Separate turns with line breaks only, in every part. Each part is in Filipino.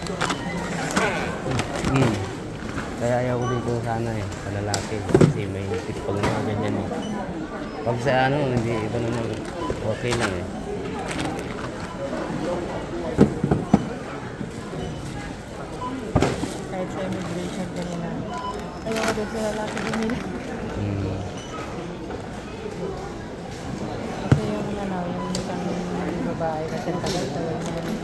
Hmm. Kaya ayaw ko dito sana eh, sa lalaki. Kasi may higpit pag mga ganyan eh. Pag sa ano, hindi, iba naman, okay lang eh.
Kahit sa immigration kanina. Ayaw ko doon sa lalaki kanina.
Hmm.
Kasi yung ano, yung isang babae kasi tagal-tagal na yun.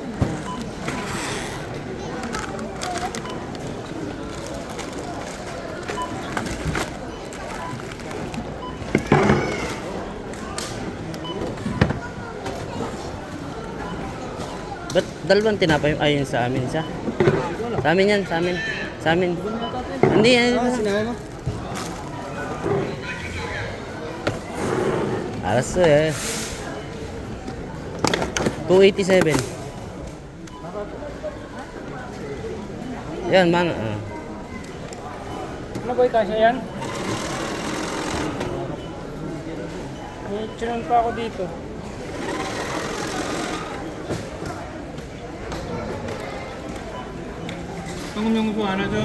Ba't dalawang tinapay ayun sa amin siya? Sa amin yan, sa amin. Sa amin. Hindi, ano. Alas eh. 287. Yan, man.
Ano boy, kasya yan? May chinon pa ako dito. Ang yung ano to?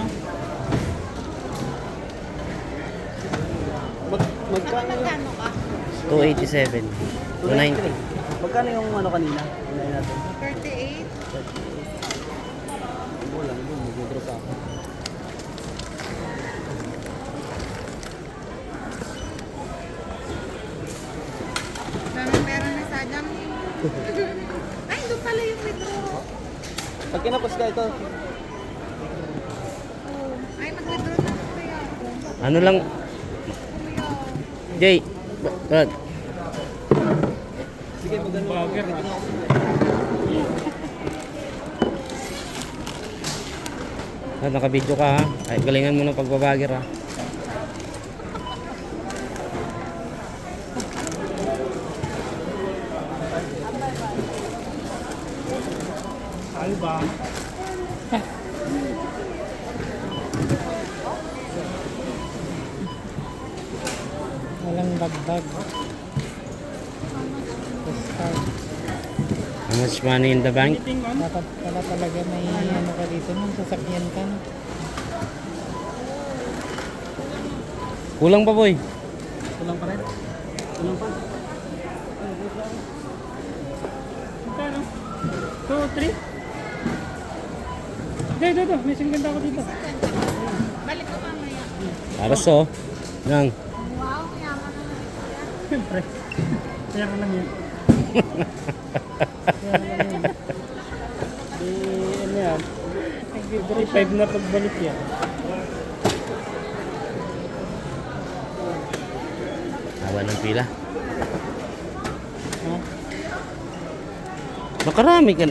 Magkano ka?
287. 290.
Magkano yung ano kanina? Unahin natin.
38.
Wala, mag-withdraw pa ako.
Dami pera na sa Adam. Ay, doon pala yung withdraw.
Pag kinapos ka ito,
Oh. Ay, mag-withdraw na ako kaya.
Ano lang, Jay. Brad.
sige magano.
Bagger.
Naka-video ka ha. Ay, galingan mo ng pagbabagger ha.
Ano ba? Walang dagdag.
How much money in the bank?
Dapat pala talaga may ano ka dito nung sasakyan ka. No?
Kulang pa boy.
Kulang pa rin? Kulang pa?
Magkano? 2, 3? Dito. May 50 ako dito.
Balik ko mamaya.
Aras oh. Nang.
Wow, yaman na.
Siyempre. Kaya ka lang yun. Ano yan? 35 na pagbalik yan.
Haba ng pila.
Ha?
Makarami ka.